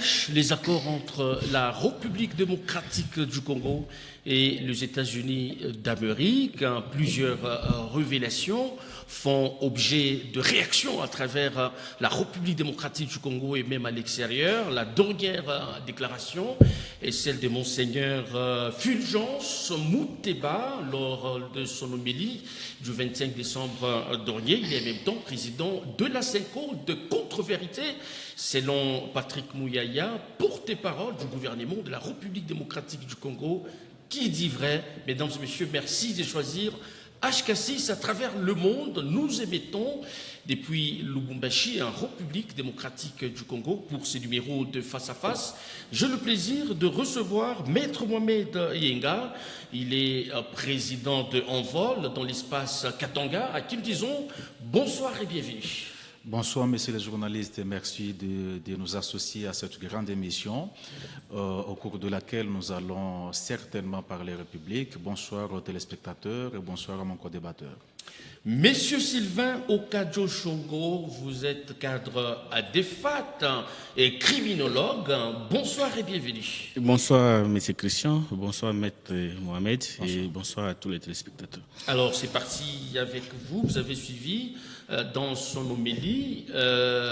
sache, les accords entre la République démocratique du Congo et les États-Unis d'Amérique, plusieurs révélations font objet de réactions à travers la République démocratique du Congo et même à l'extérieur. La dernière déclaration est celle de Monseigneur Fulgence Muteba lors de son homélie du 25 décembre dernier. Il est en même temps président de la CENCO de Contre-Vérité, selon Patrick Mouyaya, porte-parole du gouvernement de la République démocratique du Congo. Qui dit vrai? Mesdames et messieurs, merci de choisir HK6 à travers le monde. Nous émettons depuis Lubumbashi, en République démocratique du Congo, pour ce numéro de Face à Face. J'ai le plaisir de recevoir Maître Mohamed Yenga. Il est président de Envol dans l'espace Katanga, à qui nous disons bonsoir et bienvenue. Bonsoir, messieurs les journalistes, et merci de nous associer à cette grande émission au cours de laquelle nous allons certainement parler République. Bonsoir aux téléspectateurs et bonsoir à mon co-débatteur. Monsieur Sylvain Okadjo-Chongo, vous êtes cadre à DEFAT et criminologue. Bonsoir et bienvenue. Bonsoir, monsieur Christian. Bonsoir, maître Mohamed. Bonsoir. Et bonsoir à tous les téléspectateurs. Alors, c'est parti avec vous. Vous avez suivi dans son homélie,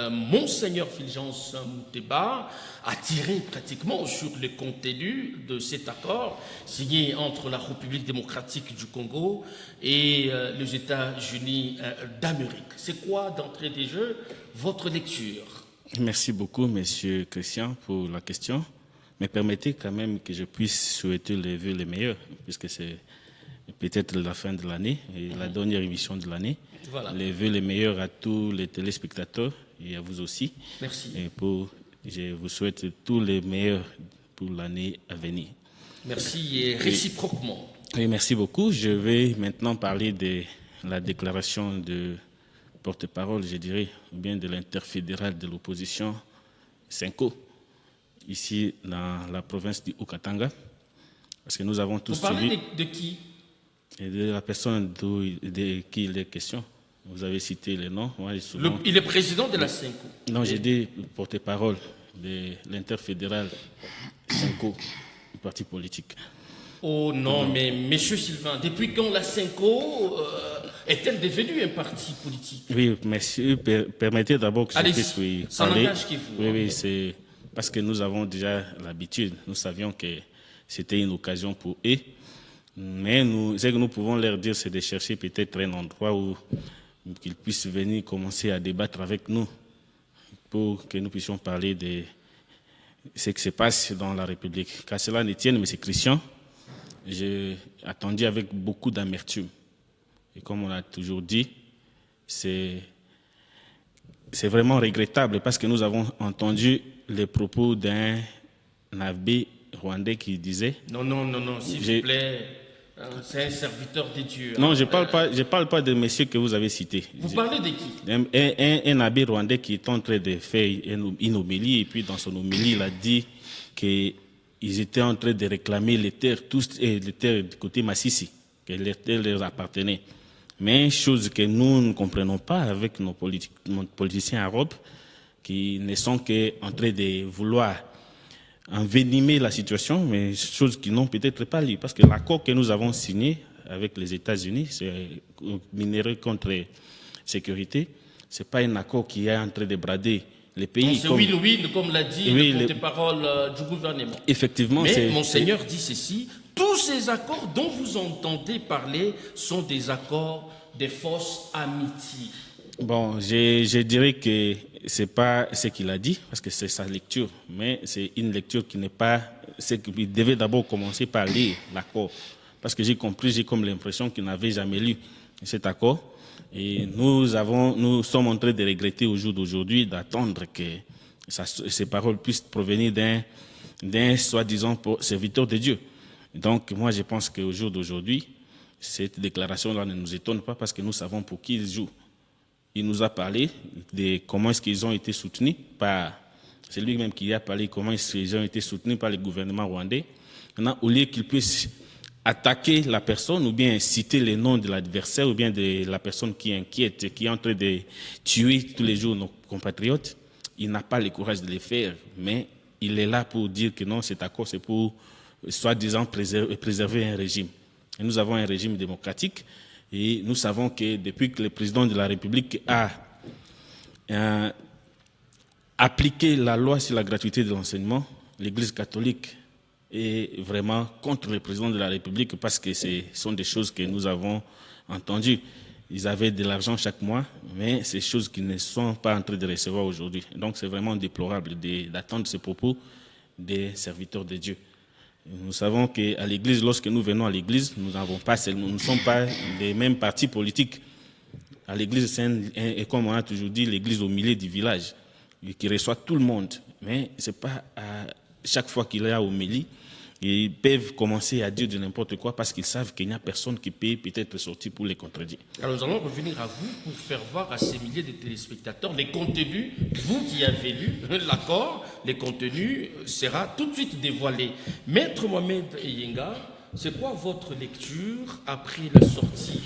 Monseigneur Fulgence Muteba a tiré pratiquement sur le contenu de cet accord signé entre la République démocratique du Congo et les États-Unis d'Amérique. C'est quoi, d'entrée des jeux, votre lecture? Merci beaucoup, monsieur Christian, pour la question. Mais permettez quand même que je puisse souhaiter les vœux les meilleurs, puisque c'est peut-être la fin de l'année et la dernière émission de l'année. Voilà. Les vœux les meilleurs à tous les téléspectateurs et à vous aussi. Merci. Et je vous souhaite tous les meilleurs pour l'année à venir. Merci et réciproquement. Oui, merci beaucoup. Je vais maintenant parler de la déclaration de porte-parole, je dirais, ou bien de l'interfédéral de l'opposition, CENCO, ici dans la province du Haut-Katanga. Parce que nous avons tous suivi... Vous parlez de qui? Et de la personne de qui il est question. Vous avez cité les noms. Moi, il est président de la CENCO. Non, j'ai dit porte-parole de l'interfédéral CENCO, du parti politique. Oh non, mais monsieur Sylvain, depuis quand la CENCO est-elle devenue un parti politique? Oui, monsieur, permettez d'abord que je puisse parler. Oui, c'est parce que nous avons déjà l'habitude. Nous savions que c'était une occasion pour eux. Mais ce que nous pouvons leur dire, c'est de chercher peut-être un endroit où qu'ils puissent venir commencer à débattre avec nous pour que nous puissions parler de ce qui se passe dans la République. Qu'à cela ne tienne, M. Christian, j'ai attendu avec beaucoup d'amertume. Et comme on a toujours dit, c'est vraiment regrettable parce que nous avons entendu les propos d'un abbé rwandais qui disait... Non, s'il vous plaît... C'est un serviteur de Dieu. Non, je parle pas de monsieur que vous avez cité. Vous parlez de qui? Un abbé rwandais qui est en train de faire une homélie, et puis dans son homélie, il a dit qu'ils étaient en train de réclamer les terres, les terres du côté Massissi, que les terres leur appartenaient. Mais chose que nous ne comprenons pas avec nos politiciens arabes, qui ne sont qu'en train de vouloir envenimer la situation, mais chose qu'ils n'ont peut-être pas lu. Parce que l'accord que nous avons signé avec les États-Unis, c'est minerai contre sécurité, ce n'est pas un accord qui est en train de brader les pays. C'est win-win, comme l'a dit le porte-parole du gouvernement. Effectivement. Mais Monseigneur dit ceci, tous ces accords dont vous entendez parler sont des accords de fausses amitiés. Bon, je dirais que ce n'est pas ce qu'il a dit, parce que c'est sa lecture, mais c'est une lecture qui n'est pas... Il devait d'abord commencer par lire l'accord, parce que j'ai comme l'impression qu'il n'avait jamais lu cet accord. Et nous sommes en train de regretter au jour d'aujourd'hui d'attendre que ces paroles puissent provenir d'un soi-disant serviteur de Dieu. Donc moi je pense qu'au jour d'aujourd'hui, cette déclaration-là ne nous étonne pas parce que nous savons pour qui ils jouent. Il nous a parlé de comment est-ce qu'ils ont été soutenus par... C'est lui-même qui a parlé comment est-ce qu'ils ont été soutenus par le gouvernement rwandais. Maintenant, au lieu qu'ils puissent attaquer la personne ou bien citer les noms de l'adversaire ou bien de la personne qui inquiète, qui est en train de tuer tous les jours nos compatriotes, il n'a pas le courage de le faire, mais il est là pour dire que non, cet accord, c'est pour, soi-disant, préserver un régime. Et nous avons un régime démocratique et nous savons que depuis que le président de la République a appliqué la loi sur la gratuité de l'enseignement, l'Église catholique est vraiment contre le président de la République parce que ce sont des choses que nous avons entendues. Ils avaient de l'argent chaque mois, mais ces choses qu'ils ne sont pas en train de recevoir aujourd'hui. Donc c'est vraiment déplorable d'attendre ces propos des serviteurs de Dieu. Nous savons qu'à l'Église, lorsque nous venons à l'Église, nous ne sommes pas des mêmes partis politiques. À l'Église, et comme on a toujours dit, l'Église au milieu du village, qui reçoit tout le monde. Mais ce n'est pas à chaque fois qu'il y a homélie, ils peuvent commencer à dire de n'importe quoi parce qu'ils savent qu'il n'y a personne qui peut peut-être sortir pour les contredire. Alors nous allons revenir à vous pour faire voir à ces milliers de téléspectateurs les contenus, vous qui avez lu l'accord, les contenus sera tout de suite dévoilé. Maître Mohamed Eyenga, c'est quoi votre lecture après la sortie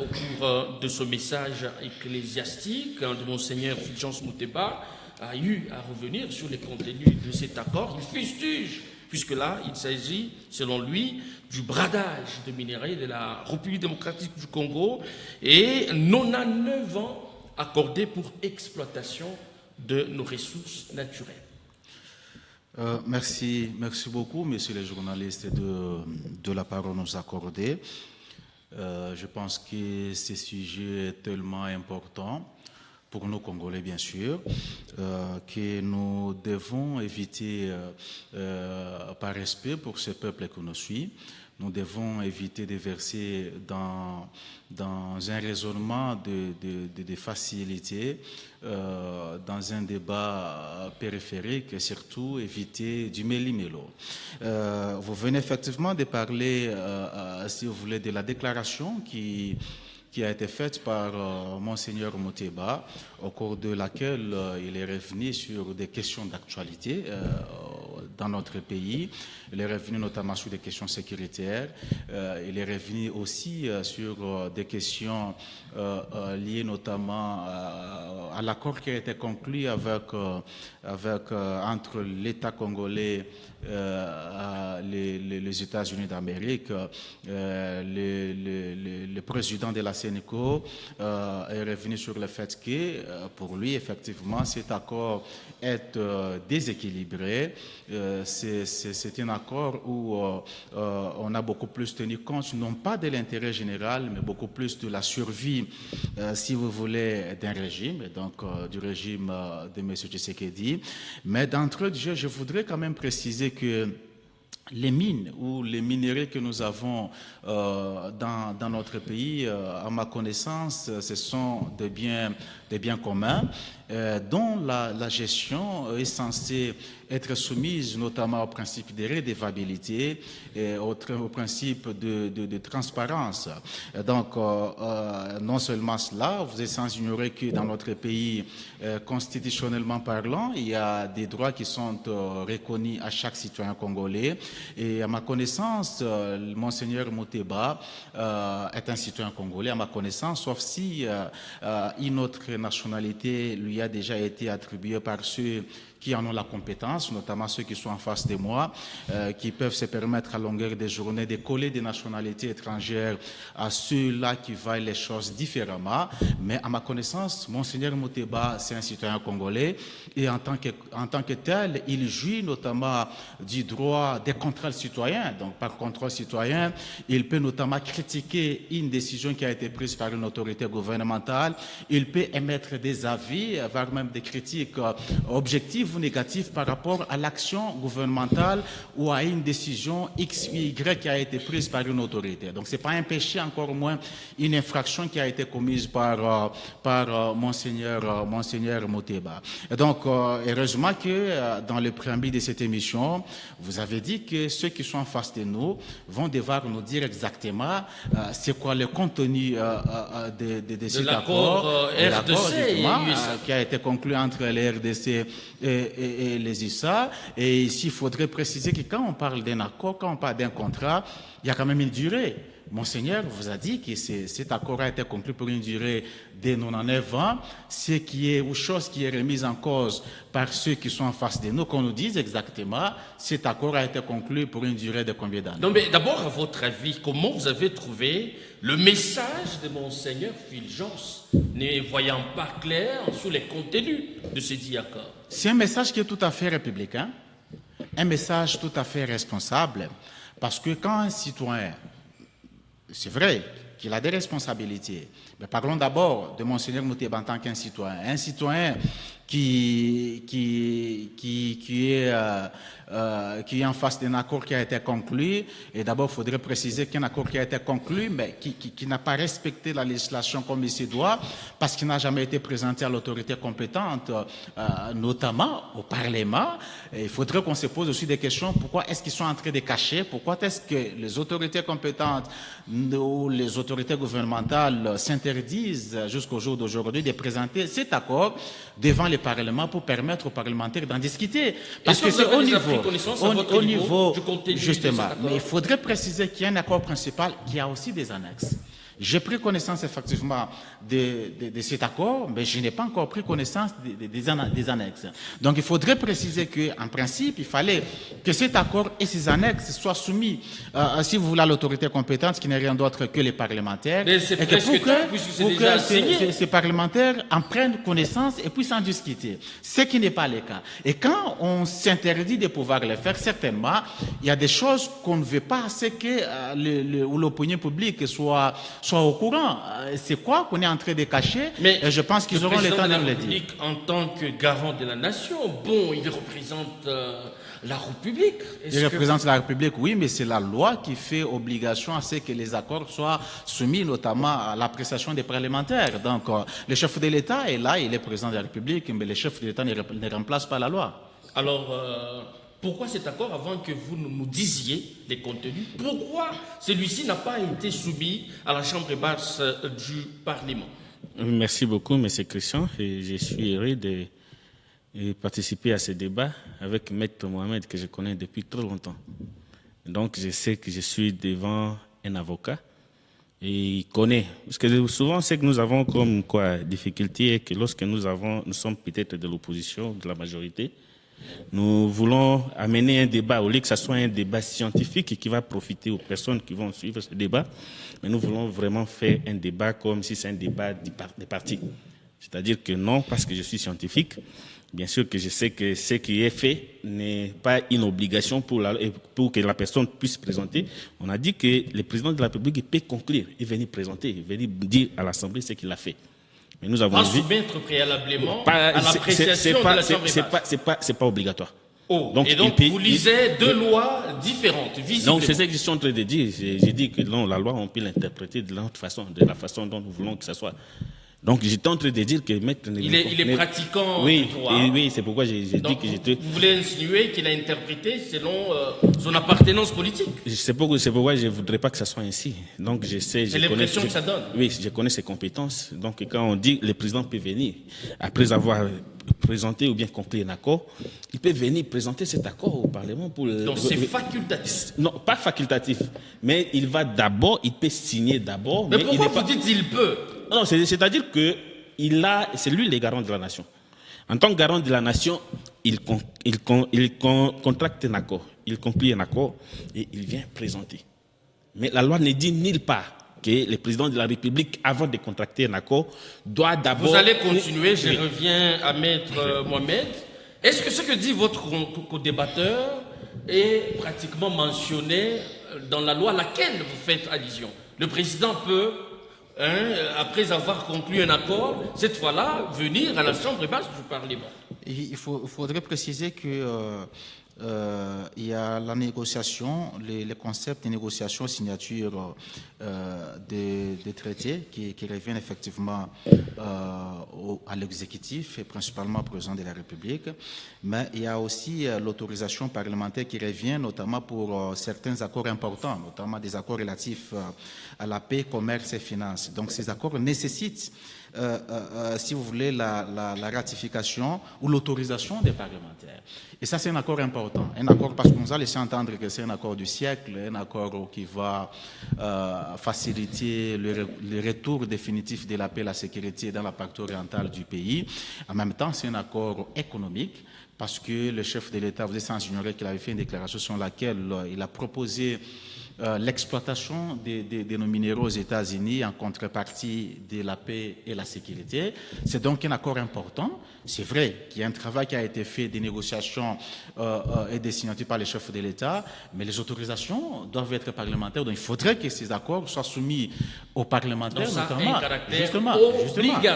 au cours de ce message ecclésiastique de Monseigneur Fulgence Moutéba a eu à revenir sur les contenus de cet accord? Il fustige, puisque là, il s'agit, selon lui, du bradage de minerais de la République démocratique du Congo et 99 ans accordés pour exploitation de nos ressources naturelles. Merci beaucoup, messieurs les journalistes, de la parole nous accorder. Je pense que ce sujet est tellement important pour nous Congolais, bien sûr, que nous devons éviter, par respect pour ce peuple qui nous suit, nous devons éviter de verser dans un raisonnement de facilité, dans un débat périphérique et surtout éviter du méli-mélo. Vous venez effectivement de parler, si vous voulez, de la déclaration qui a été faite par Monseigneur Moutéba, au cours de laquelle il est revenu sur des questions d'actualité dans notre pays. Il est revenu notamment sur des questions sécuritaires. Il est revenu aussi sur des questions liées notamment à l'accord qui a été conclu entre l'État congolais, les États-Unis d'Amérique, le président de la CENICO est revenu sur le fait que, pour lui, effectivement, cet accord est déséquilibré. C'est un accord où on a beaucoup plus tenu compte, non pas de l'intérêt général, mais beaucoup plus de la survie, si vous voulez, d'un régime, donc du régime de M. Tshisekedi. Mais d'entrée de jeu, je voudrais quand même préciser que les mines ou les minerais que nous avons dans notre pays, à ma connaissance, ce sont des biens communs dont la gestion est censée être soumise notamment au principe de redevabilité et au principe de transparence. Donc, non seulement cela, vous êtes sans ignorer que dans notre pays, constitutionnellement parlant, il y a des droits qui sont reconnus à chaque citoyen congolais. Et à ma connaissance, Monseigneur Moutéba est un citoyen congolais, à ma connaissance, sauf si une autre nationalité lui a déjà été attribuée par ceux qui en ont la compétence, notamment ceux qui sont en face de moi, qui peuvent se permettre à longueur des journées de coller des nationalités étrangères à ceux-là qui voient les choses différemment. Mais à ma connaissance, Monseigneur Moutéba, c'est un citoyen congolais et en tant que tel, il jouit notamment du droit des contrôles citoyens. Donc par contrôle citoyen, il peut notamment critiquer une décision qui a été prise par une autorité gouvernementale. Il peut émettre des avis, voire même des critiques objectives ou négatif par rapport à l'action gouvernementale ou à une décision X ou Y qui a été prise par une autorité. Donc, ce n'est pas un péché, encore moins une infraction qui a été commise par Monseigneur Moutéba. Et donc, heureusement que dans le préambule de cette émission, vous avez dit que ceux qui sont en face de nous vont devoir nous dire exactement c'est quoi le contenu de cet accord, qui a été conclu entre les RDC et les USA. Et ici, il faudrait préciser que quand on parle d'un accord, quand on parle d'un contrat, il y a quand même une durée. Monseigneur vous a dit que cet accord a été conclu pour une durée de 99 ans, ce qui est une chose qui est remise en cause par ceux qui sont en face de nous, qu'on nous dise exactement cet accord a été conclu pour une durée de combien d'années. Non, mais d'abord, à votre avis, comment vous avez trouvé le message de Monseigneur Fulgence, ne voyant pas clair sur les contenus de ces 10 accords? C'est un message qui est tout à fait républicain, un message tout à fait responsable, parce que quand un citoyen, c'est vrai qu'il a des responsabilités, mais parlons d'abord de Monseigneur Mouteba en tant qu'un citoyen. Un citoyen qui est en face d'un accord qui a été conclu, et d'abord il faudrait préciser qu'un accord qui a été conclu, mais qui n'a pas respecté la législation comme il se doit, parce qu'il n'a jamais été présenté à l'autorité compétente, notamment au Parlement. Et il faudrait qu'on se pose aussi des questions, pourquoi est-ce qu'ils sont en train de cacher, pourquoi est-ce que les autorités compétentes ou les autorités gouvernementales s'interdisent jusqu'au jour d'aujourd'hui de présenter cet accord devant les parlements pour permettre aux parlementaires d'en discuter. Parce que c'est au niveau, justement. Mais il faudrait préciser qu'il y a un accord principal qui a aussi des annexes. J'ai pris connaissance effectivement de cet accord, mais je n'ai pas encore pris connaissance des annexes. Donc il faudrait préciser qu'en principe, il fallait que cet accord et ses annexes soient soumis, si vous voulez, à l'autorité compétente, qui n'est rien d'autre que les parlementaires, mais c'est et que pour que ces parlementaires en prennent connaissance et puissent en discuter. Ce qui n'est pas le cas. Et quand on s'interdit de pouvoir le faire, certainement, il y a des choses qu'on ne veut pas, c'est que l'opinion publique soit au courant. C'est quoi qu'on est en train de cacher? Mais je pense qu'ils auront le temps de le dire. En tant que garant de la nation, bon, il représente la République. Il représente la République, oui, mais c'est la loi qui fait obligation à ce que les accords soient soumis notamment à l'appréciation des parlementaires. Donc, le chef de l'État est là, il est président de la République, mais le chef de l'État ne remplace pas la loi. Alors, pourquoi cet accord, avant que vous nous disiez les contenus, pourquoi celui-ci n'a pas été soumis à la Chambre basse du Parlement? Merci beaucoup, M. Christian. Et je suis heureux de participer à ce débat avec Maître Mohamed, que je connais depuis très longtemps. Donc, je sais que je suis devant un avocat et il connaît. Parce que souvent, ce que nous avons comme difficulté est que lorsque nous sommes peut-être de l'opposition, de la majorité, nous voulons amener un débat, au lieu que ce soit un débat scientifique qui va profiter aux personnes qui vont suivre ce débat, mais nous voulons vraiment faire un débat comme si c'est un débat des partis. C'est-à-dire que non, parce que je suis scientifique, bien sûr que je sais que ce qui est fait n'est pas une obligation pour que la personne puisse présenter. On a dit que le président de la République peut conclure et venir présenter, venir dire à l'Assemblée ce qu'il a fait. Mais nous avons vu, soumettre préalablement à l'appréciation de l'Assemblée basse. C'est pas obligatoire. Donc, et donc vous lisez deux lois différentes, visiblement. Donc c'est ce que je suis en train de dire. J'ai dit que non, la loi, on peut l'interpréter de l'autre façon, de la façon dont nous voulons que ça soit. Donc j'étais en train de dire que maître... Il est pratiquant du droit. Oui, c'est pourquoi j'ai dit que j'étais... Vous voulez insinuer qu'il a interprété selon son appartenance politique? C'est pourquoi je ne voudrais pas que ça soit ainsi. Donc c'est l'impression que ça donne. Oui, je connais ses compétences. Donc quand on dit que le président peut venir, après avoir présenté ou bien conclu un accord, il peut venir présenter cet accord au Parlement pour... Donc c'est facultatif? Non, pas facultatif. Mais il peut signer d'abord. Mais pourquoi vous dites il peut? Non, c'est-à-dire que c'est lui le garant de la nation. En tant que garant de la nation, il contracte un accord, il conclut un accord et il vient présenter. Mais la loi ne dit nulle part que le président de la République, avant de contracter un accord, doit d'abord... Vous allez continuer, je reviens à Maître Mohamed. Est-ce que ce que dit votre co-débatteur est pratiquement mentionné dans la loi à laquelle vous faites allusion? Le président peut... après avoir conclu un accord, cette fois-là, venir à la Chambre basse du Parlement. Il faudrait préciser que il y a la négociation, les concepts de négociation, signature des traités qui reviennent effectivement à l'exécutif et principalement au président de la République. Mais il y a aussi l'autorisation parlementaire qui revient notamment pour certains accords importants, notamment des accords relatifs à la paix, commerce et finances. Donc ces accords nécessitent si vous voulez, la ratification ou l'autorisation des parlementaires. Et ça, c'est un accord important. Un accord, parce qu'on nous a laissé entendre que c'est un accord du siècle, un accord qui va faciliter le retour définitif de la paix et la sécurité dans la partie orientale du pays. En même temps, c'est un accord économique, parce que le chef de l'État, vous êtes sans ignorer qu'il avait fait une déclaration sur laquelle il a proposé l'exploitation de nos minéraux aux États-Unis en contrepartie de la paix et la sécurité. C'est donc un accord important. C'est vrai qu'il y a un travail qui a été fait des négociations et des signatures par les chefs de l'État, mais les autorisations doivent être parlementaires. Donc il faudrait que ces accords soient soumis aux parlementaires, donc ça notamment. A un caractère Justement.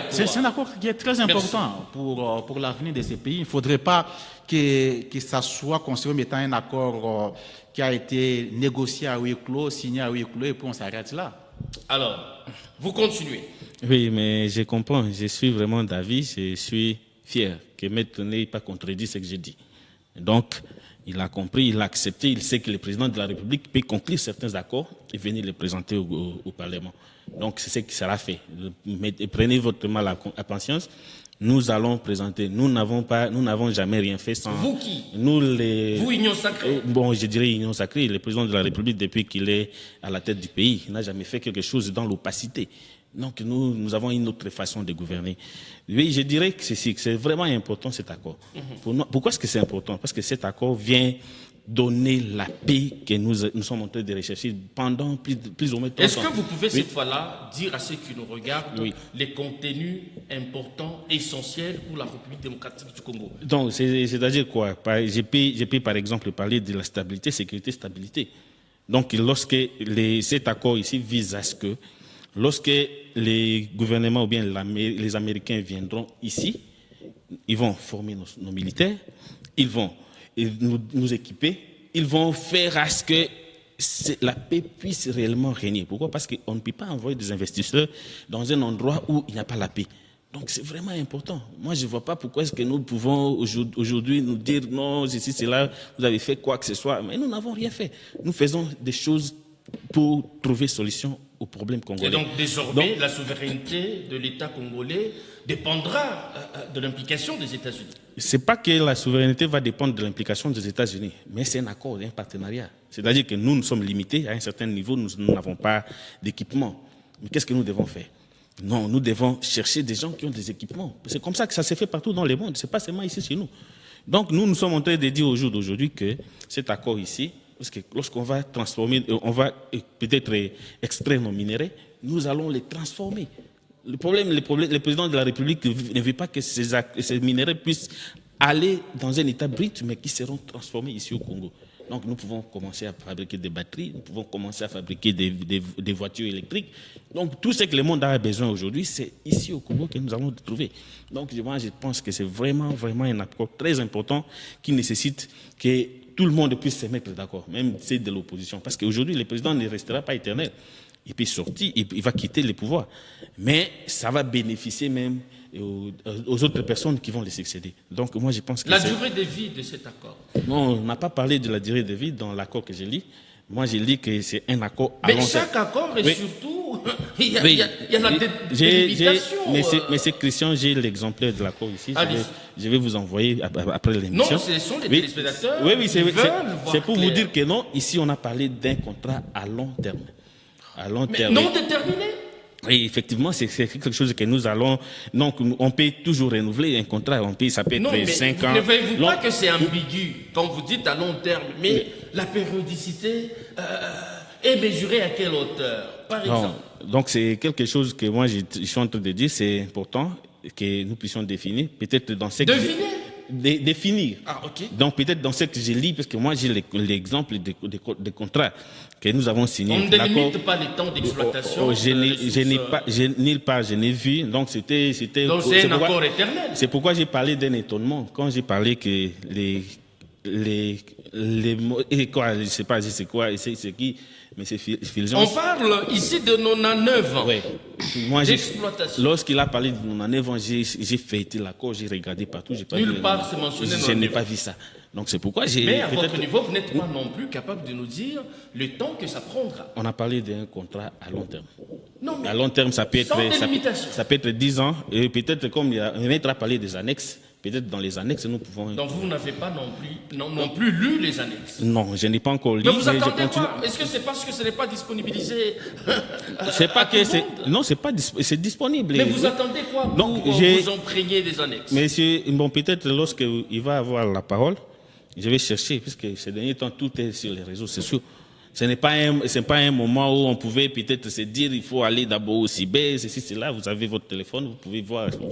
C'est un accord qui est très important pour l'avenir de ces pays. Il ne faudrait pas que ça soit considéré comme étant un accord qui a été négocié à huis clos, signé à huis clos, et puis on s'arrête là. Alors, vous continuez. Oui, mais je comprends. Je suis vraiment d'avis. Je suis fier que Maître n'ait pas contredit ce que j'ai dit. Donc, il a compris, il a accepté. Il sait que le président de la République peut conclure certains accords et venir les présenter au Parlement. Donc, c'est ce qui sera fait. Prenez votre mal à patience. Nous allons présenter. Nous n'avons jamais rien fait sans. Vous qui? Vous, Union Sacrée? Bon, je dirais Union Sacrée. Le président de la République, depuis qu'il est à la tête du pays, n'a jamais fait quelque chose dans l'opacité. Donc, nous avons une autre façon de gouverner. Oui, je dirais que c'est vraiment important cet accord. Pourquoi est-ce que c'est important? Parce que cet accord vient donner la paix que nous sommes en train de rechercher pendant plus ou moins 30 ans. Est-ce que vous pouvez cette fois-là dire à ceux qui nous regardent les contenus importants, essentiels pour la République démocratique du Congo? Donc, c'est-à-dire quoi? Je peux par exemple parler de la stabilité, sécurité, stabilité. Donc, lorsque cet accord ici vise à ce que, lorsque les gouvernements ou bien les Américains viendront ici, ils vont former nos militaires, ils vont nous équiper, ils vont faire à ce que la paix puisse réellement régner. Pourquoi? Parce qu'on ne peut pas envoyer des investisseurs dans un endroit où il n'y a pas la paix. Donc c'est vraiment important. Moi, je ne vois pas pourquoi est-ce que nous pouvons aujourd'hui nous dire non, ici, c'est là, vous avez fait quoi que ce soit. Mais nous n'avons rien fait. Nous faisons des choses pour trouver solution aux problèmes congolais. Et donc désormais, la souveraineté de l'État congolais dépendra de l'implication des États-Unis. Ce n'est pas que la souveraineté va dépendre de l'implication des États-Unis, mais c'est un accord, un partenariat. C'est-à-dire que nous sommes limités à un certain niveau, nous n'avons pas d'équipement. Mais qu'est-ce que nous devons faire? Non, nous devons chercher des gens qui ont des équipements. C'est comme ça que ça s'est fait partout dans le monde, ce n'est pas seulement ici chez nous. Donc nous sommes en train de dire au jour d'aujourd'hui que cet accord ici, parce que lorsqu'on va transformer, on va peut-être extraire nos minéraux, nous allons les transformer. Le président de la République ne veut pas que ces minéraux puissent aller dans un état brut, mais qui seront transformés ici au Congo. Donc nous pouvons commencer à fabriquer des batteries, nous pouvons commencer à fabriquer des voitures électriques. Donc tout ce que le monde a besoin aujourd'hui, c'est ici au Congo que nous allons trouver. Donc moi je pense que c'est vraiment un accord très important qui nécessite que tout le monde puisse se mettre d'accord, même ceux de l'opposition. Parce qu'aujourd'hui, le président ne restera pas éternel. Il peut sortir, il va quitter le pouvoir. Mais ça va bénéficier même aux autres personnes qui vont les succéder. Donc moi, je pense que la durée de vie de cet accord. Non, on n'a pas parlé de la durée de vie dans l'accord que j'ai lu. Moi, j'ai lu que c'est un accord à long terme. Mais chaque accord est surtout... il y a la délimitation. Mais c'est Christian, j'ai l'exemplaire de l'accord ici. Je vais vous envoyer après l'émission. Non, ce sont les téléspectateurs c'est pour vous dire que non, ici, on a parlé d'un contrat à long terme. À long terme. Non déterminé? Oui, effectivement, c'est quelque chose que nous allons... Donc, on peut toujours renouveler un contrat. Ça peut être 5 ans. Ne voyez-vous pas que c'est ambigu quand vous dites à long terme, mais la périodicité est mesurée à quelle hauteur, par exemple? Donc, c'est quelque chose que moi, je suis en train de dire, c'est important que nous puissions définir. Peut-être dans ce définir. Ah, ok. Donc, peut-être dans ce que j'ai lu, parce que moi, j'ai l'exemple des contrats que nous avons signés. On ne délimite pas les temps d'exploitation. Je n'ai vu. Donc, donc, c'est un accord éternel. C'est pourquoi j'ai parlé d'un étonnement. Quand j'ai parlé que et quoi, je ne sais pas c'est quoi, c'est qui, mais c'est Fulgence. On parle ici de 99 ans Ouais. Moi, d'exploitation. lorsqu'il a parlé de 99 ans, j'ai feuilleté l'accord, j'ai regardé partout, j'ai pas Nulle vu, part c'est mentionné je dans n'ai le pas livre. vu ça. Donc c'est pourquoi j'ai Mais à votre peut-être. niveau, vous n'êtes pas non plus capable de nous dire le temps que ça prendra. On a parlé d'un contrat à long terme. Non, mais À long terme, ça peut être, sans délimitation. ça peut être 10 ans, et peut-être comme le maître a parlé des annexes, peut-être dans les annexes, nous pouvons. Donc vous n'avez pas non plus lu les annexes. Non, je n'ai pas encore lu. Mais vous je attendez continue. quoi? Est-ce que c'est parce que ce n'est pas disponibilisé? C'est pas à que tout le c'est. monde? Non, c'est pas c'est disponible. Mais vous attendez quoi pour Donc, j'ai- vous imprégner des annexes? Monsieur, bon, peut-être lorsqu'il va avoir la parole, je vais chercher, puisque ces derniers temps, tout est sur les réseaux sociaux. Ce n'est pas un moment où on pouvait peut-être se dire il faut aller d'abord au cyber, ceci, cela. Vous avez votre téléphone, vous pouvez voir, vous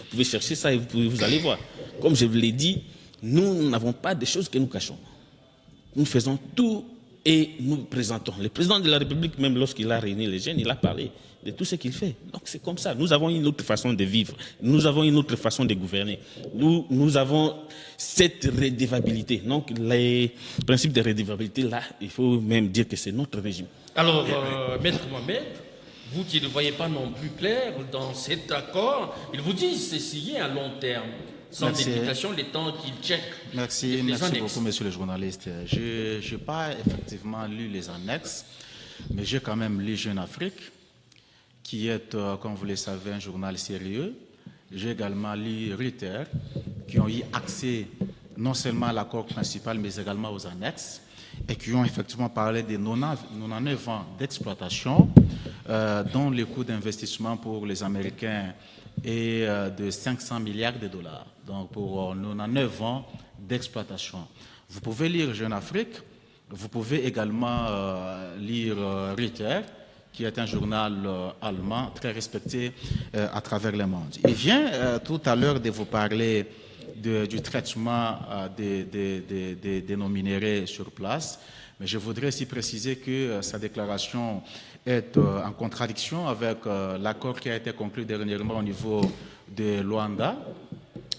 pouvez chercher ça et vous allez voir. Comme je vous l'ai dit, nous n'avons pas de choses que nous cachons. Nous faisons tout et nous présentons. Le président de la République, même lorsqu'il a réuni les jeunes, il a parlé de tout ce qu'il fait. Donc c'est comme ça. Nous avons une autre façon de vivre. Nous avons une autre façon de gouverner. Nous avons cette redevabilité. Donc les principes de redevabilité, là, il faut même dire que c'est notre régime. Alors, Maître Mohamed, vous qui ne voyez pas non plus clair dans cet accord, il vous dit c'est signé à long terme, sans Merci. délimitation, les temps qu'il check. Merci, les merci annexes. beaucoup, monsieur le journaliste. Je n'ai pas effectivement lu les annexes, mais j'ai quand même lu Jeune Afrique, qui est, comme vous le savez, un journal sérieux. J'ai également lu Reuters, qui ont eu accès non seulement à l'accord principal, mais également aux annexes, et qui ont effectivement parlé des 99 ans d'exploitation, dont le coût d'investissement pour les Américains est de 500 milliards de dollars. Donc pour 99 ans d'exploitation. Vous pouvez lire Jeune Afrique, vous pouvez également lire Reuters, qui est un journal allemand très respecté à travers le monde. Il vient tout à l'heure de vous parler du traitement des non-minéraux sur place, mais je voudrais aussi préciser que sa déclaration est en contradiction avec l'accord qui a été conclu dernièrement au niveau de Luanda.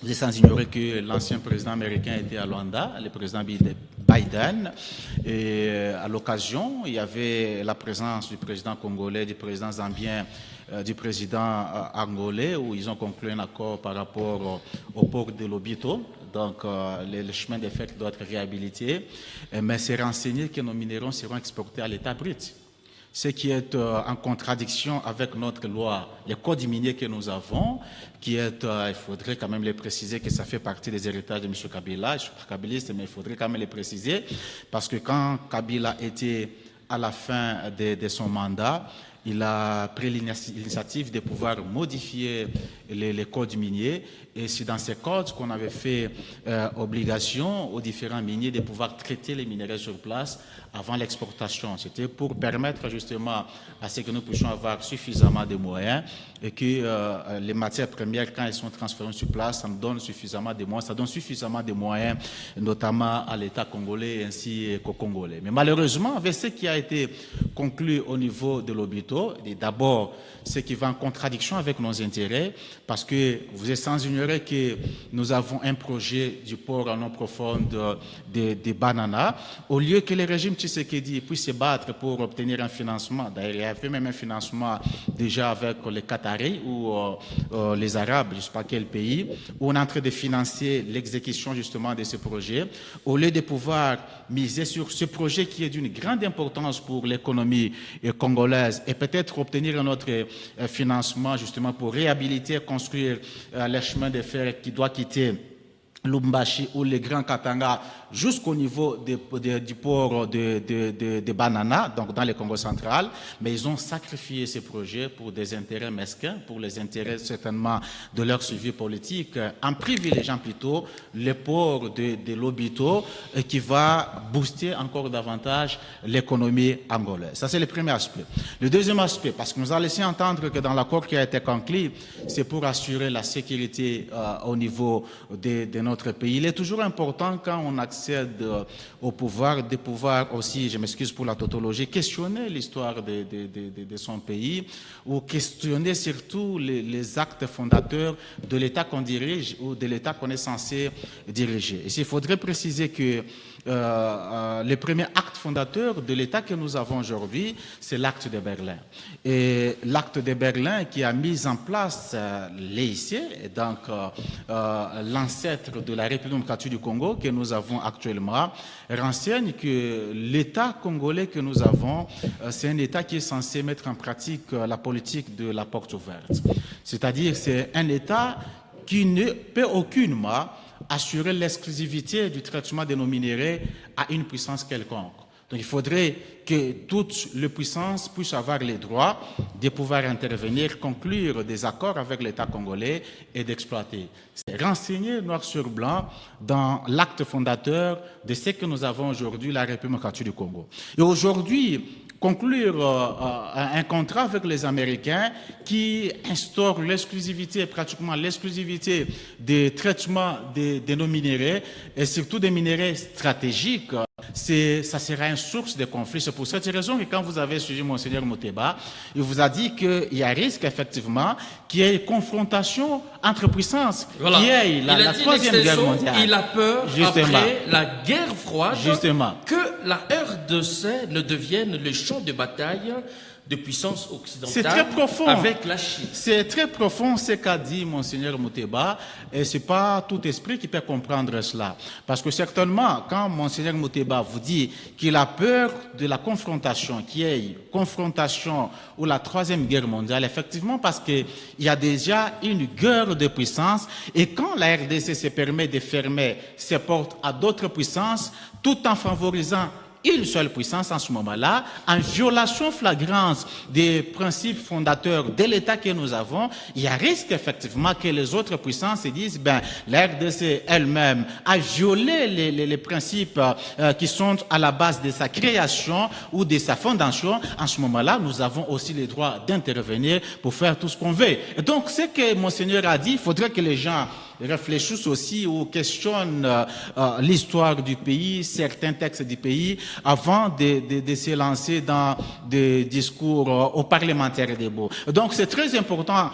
Vous êtes sans ignorer que l'ancien président américain était à Luanda, le président Biden, et à l'occasion, il y avait la présence du président congolais, du président zambien, du président angolais, où ils ont conclu un accord par rapport au port de Lobito. Donc, le chemin de fer doit être réhabilité, mais c'est renseigné que nos minéraux seront exportés à l'état brut. Ce qui est en contradiction avec notre loi, le code minier que nous avons, qui est, il faudrait quand même le préciser que ça fait partie des héritages de M. Kabila. Je ne suis pas kabiliste, mais il faudrait quand même le préciser, parce que quand Kabila était à la fin de son mandat, il a pris l'initiative de pouvoir modifier les codes miniers. Et c'est dans ces codes qu'on avait fait obligation aux différents miniers de pouvoir traiter les minéraux sur place avant l'exportation. C'était pour permettre justement à ce que nous puissions avoir suffisamment de moyens et que les matières premières, quand elles sont transférées sur place, ça nous donne suffisamment de moyens. Ça donne suffisamment de moyens, notamment à l'État congolais ainsi qu'aux Congolais. Mais malheureusement, avec ce qui a été conclu au niveau de l'Obito, d'abord, ce qui va en contradiction avec nos intérêts, parce que vous êtes sans ignorer que nous avons un projet du port en eau profonde de Banana. Au lieu que le régime Tshisekedi puisse se battre pour obtenir un financement, d'ailleurs il y avait même un financement déjà avec les Qataris ou les Arabes, je ne sais pas quel pays, où on est en train de financer l'exécution justement de ce projet. Au lieu de pouvoir miser sur ce projet qui est d'une grande importance pour l'économie congolaise et peut-être obtenir un autre financement justement pour réhabiliter, construire les chemins de fer qui doit quitter Lubumbashi ou les Grands Katanga jusqu'au niveau du port de Banana, donc dans le Congo central, mais ils ont sacrifié ces projets pour des intérêts mesquins, pour les intérêts certainement de leur suivi politique, en privilégiant plutôt le port de Lobito qui va booster encore davantage l'économie angolaise. Ça, c'est le premier aspect. Le deuxième aspect, parce qu'on nous a laissé entendre que dans l'accord qui a été conclu, c'est pour assurer la sécurité au niveau de notre pays. Il est toujours important quand on accède accède au pouvoir, de pouvoir aussi, je m'excuse pour la tautologie, questionner l'histoire de son pays ou questionner surtout les actes fondateurs de l'État qu'on dirige ou de l'État qu'on est censé diriger. Et il faudrait préciser que le premier acte fondateur de l'État que nous avons aujourd'hui, c'est l'acte de Berlin. Et l'acte de Berlin qui a mis en place l'EIC, donc l'ancêtre de la République démocratique du Congo que nous avons actuellement, renseigne que l'État congolais que nous avons, c'est un État qui est censé mettre en pratique la politique de la porte ouverte. C'est-à-dire c'est un État qui ne peut aucunement assurer l'exclusivité du traitement de nos minéraux à une puissance quelconque. Donc il faudrait que toutes les puissances puissent avoir les droits de pouvoir intervenir, conclure des accords avec l'État congolais et d'exploiter. C'est renseigné noir sur blanc dans l'acte fondateur de ce que nous avons aujourd'hui, la République démocratique du Congo. Et aujourd'hui, conclure un contrat avec les Américains qui instaure l'exclusivité, pratiquement l'exclusivité des traitements de nos minéraux et surtout des minéraux stratégiques, ça sera une source de conflit. C'est pour cette raison que quand vous avez suivi Monseigneur Moteba, il vous a dit qu'il y a risque effectivement qu'il y ait une confrontation entre puissances, voilà. Qu'il y ait la Troisième Guerre mondiale. Il a peur, après la guerre froide, que la RDC ne devienne le champ de bataille de puissance occidentale. C'est très profond. Avec la Chine. C'est très profond ce qu'a dit Monseigneur Moteba, et ce n'est pas tout esprit qui peut comprendre cela. Parce que certainement, quand Monseigneur Moteba vous dit qu'il a peur de la confrontation, qu'il y ait confrontation ou la Troisième Guerre mondiale, effectivement, parce qu'il y a déjà une guerre de puissance, et quand la RDC se permet de fermer ses portes à d'autres puissances, tout en favorisant une seule puissance en ce moment-là, en violation flagrante des principes fondateurs de l'État que nous avons, il y a risque effectivement que les autres puissances se disent, la RDC elle-même a violé les principes qui sont à la base de sa création ou de sa fondation. En ce moment-là, nous avons aussi le droit d'intervenir pour faire tout ce qu'on veut. Et donc, ce que Monseigneur a dit, il faudrait que les gens réfléchissent aussi ou questionnent l'histoire du pays, certains textes du pays, avant de se lancer dans des discours aux parlementaires des beaux. Donc c'est très important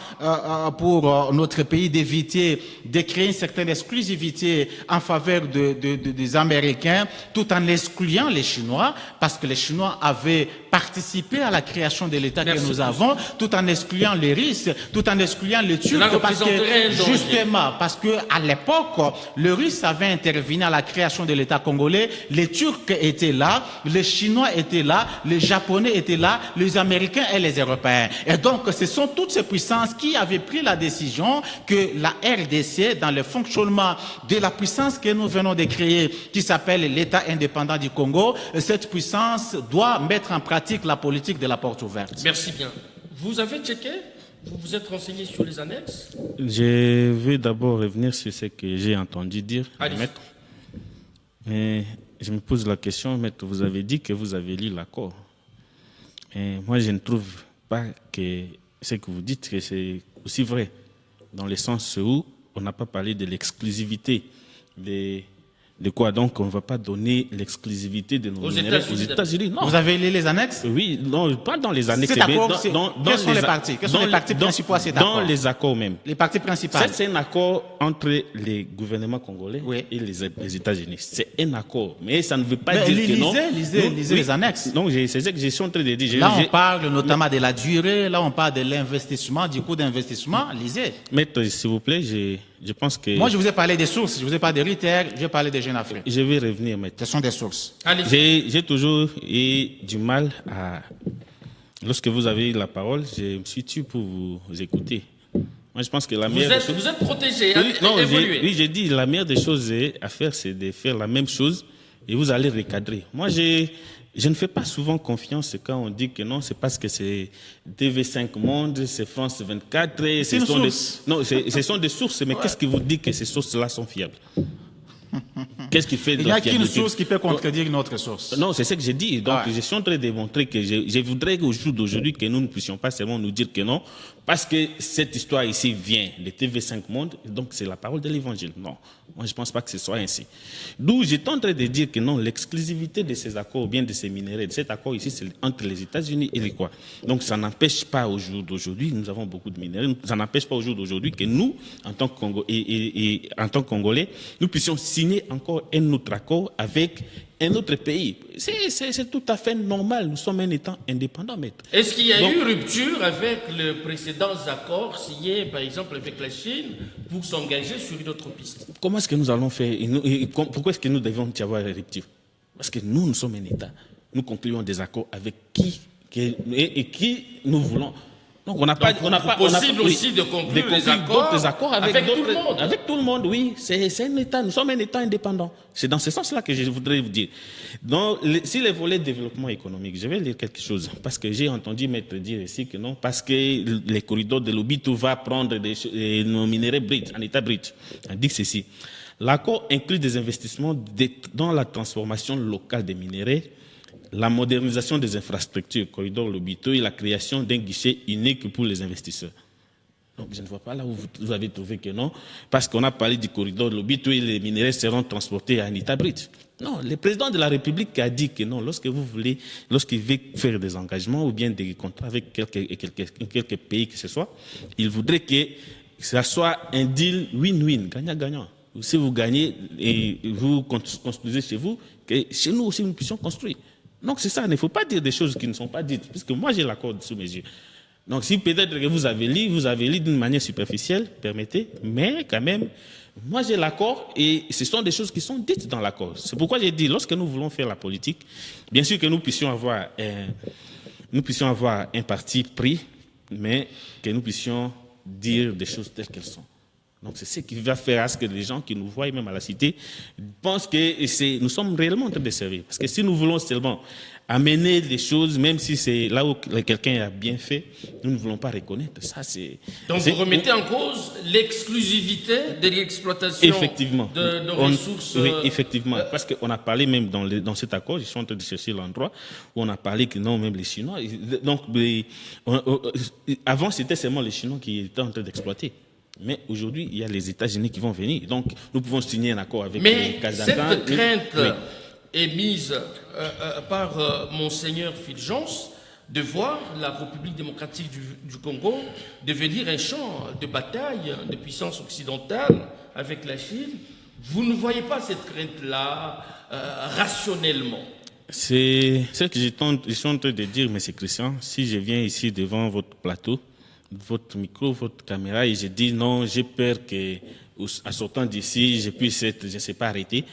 pour notre pays d'éviter de créer une certaine exclusivité en faveur des Américains, tout en excluant les Chinois, parce que les Chinois avaient participé à la création de l'État que nous avons, tout en excluant les Russes, tout en excluant les Turcs, parce que justement, parce que à l'époque, les Russes avaient intervenu à la création de l'État congolais, les Turcs étaient là, les Chinois étaient là, les Japonais étaient là, les Américains et les Européens. Et donc, ce sont toutes ces puissances qui avaient pris la décision que la RDC, dans le fonctionnement de la puissance que nous venons de créer, qui s'appelle l'État indépendant du Congo, cette puissance doit mettre en pratique la politique de la porte ouverte. Merci bien. Vous avez checké? Vous vous êtes renseigné sur les annexes? Je vais d'abord revenir sur ce que j'ai entendu dire, maître. Mais je me pose la question, maître, vous avez dit que vous avez lu l'accord. Et moi, je ne trouve pas que ce que vous dites que c'est aussi vrai, dans le sens où on n'a pas parlé de l'exclusivité de quoi donc on ne va pas donner l'exclusivité de nos minéraux aux États-Unis. Non. Vous avez lu les annexes? Oui, non, pas dans les annexes. Quels sont les partis? Quels sont les partis principaux à cet accord? Dans les accords même. Les partis principaux. C'est un accord entre les gouvernements congolais et les États-Unis. C'est un accord, mais ça ne veut pas dire que non. Lisez les annexes. Non, c'est ce que je suis en train de dire. Là, on parle notamment de la durée. Là, on parle de l'investissement, du coût d'investissement. Lisez. Maître, s'il vous plaît, je pense que... Moi, je vous ai parlé des sources, je vous ai parlé des Reuters, je vais parler des Jeunes Afrique. Je vais revenir, maître. Ce sont des sources. J'ai toujours eu du mal à... Lorsque vous avez eu la parole, je me suis tué pour vous écouter. Moi, je pense que la meilleure des choses... Vous êtes protégé, oui, j'ai dit, la meilleure des choses à faire, c'est de faire la même chose et vous allez recadrer. Moi, je ne fais pas souvent confiance quand on dit que non, c'est parce que c'est TV5 Monde, c'est France 24. C'est une source. Non, ce sont des sources, mais qu'est-ce qui vous dit que ces sources-là sont fiables? Qu'est-ce qui fait Il n'y a qu'une source qui peut contredire une autre source. Non, c'est ce que j'ai dit. Donc, je suis en train de démontrer que je voudrais qu'au jour d'aujourd'hui, que nous ne puissions pas seulement nous dire que non, parce que cette histoire ici vient de TV5 Monde, donc c'est la parole de l'Évangile. Non, moi je ne pense pas que ce soit ainsi. D'où j'étais en train de dire que non, l'exclusivité de ces accords, ou bien de ces minéraux, de cet accord ici, c'est entre les États-Unis et les quoi. Donc ça n'empêche pas au jour d'aujourd'hui, nous avons beaucoup de minéraux, ça n'empêche pas au jour d'aujourd'hui que nous, en tant que en tant que Congolais, nous puissions signer encore un autre accord avec un autre pays. C'est tout à fait normal. Nous sommes un État indépendant, maître. Est-ce qu'il y a eu rupture avec les précédents accords signés, par exemple, avec la Chine, pour s'engager sur une autre piste? Comment est-ce que nous allons faire? Pourquoi est-ce que nous devons y avoir une rupture? Parce que nous sommes un État. Nous concluons des accords avec qui nous voulons. Donc on n'a pas possible aussi de conclure des accords avec tout le monde. Avec tout le monde, oui. C'est un État. Nous sommes un État indépendant. C'est dans ce sens-là que je voudrais vous dire. Donc, si les volets de développement économique, je vais lire quelque chose parce que j'ai entendu maître dire ici que non, parce que les corridors de Lobito va prendre nos minéraux bruts en état brut. On dit ceci. L'accord inclut des investissements dans la transformation locale des minéraux, la modernisation des infrastructures, corridor Lobito, et la création d'un guichet unique pour les investisseurs. Donc je ne vois pas là où vous avez trouvé que non, parce qu'on a parlé du corridor Lobito et les minéraux seront transportés en état brut. Non, le président de la République a dit que non, lorsqu'il veut faire des engagements ou bien des contrats avec quelques pays que ce soit, il voudrait que ça soit un deal win-win, gagnant-gagnant. Si vous gagnez et vous construisez chez vous, que chez nous aussi nous puissions construire. Donc c'est ça, il ne faut pas dire des choses qui ne sont pas dites, puisque moi j'ai l'accord sous mes yeux. Donc si peut-être que vous avez lu d'une manière superficielle, permettez, mais quand même, moi j'ai l'accord et ce sont des choses qui sont dites dans l'accord. C'est pourquoi j'ai dit, lorsque nous voulons faire la politique, bien sûr que nous puissions avoir un parti pris, mais que nous puissions dire des choses telles qu'elles sont. Donc c'est ce qui va faire à ce que les gens qui nous voient, même à la cité, pensent que nous sommes réellement en train de servir. Parce que si nous voulons seulement amener des choses, même si c'est là où quelqu'un a bien fait, nous ne voulons pas reconnaître. Ça, donc vous remettez en cause l'exclusivité de l'exploitation de ressources. Oui, effectivement. Parce qu'on a parlé même dans cet accord, je suis en train de chercher l'endroit, où on a parlé que non, même les Chinois. Donc, avant, c'était seulement les Chinois qui étaient en train d'exploiter. Mais aujourd'hui, il y a les États-Unis qui vont venir. Donc, nous pouvons signer un accord avec les Kazakhstan. Mais cette crainte est mise par Monseigneur Fulgence de voir la République démocratique du Congo devenir un champ de bataille de puissance occidentale avec la Chine. Vous ne voyez pas cette crainte-là rationnellement? C'est ce que je suis en train de dire, M. Christian. Si je viens ici devant votre plateau, votre micro, votre caméra, et je dis non, j'ai peur qu'en sortant d'ici, je puisse être, je ne sais pas, arrêté.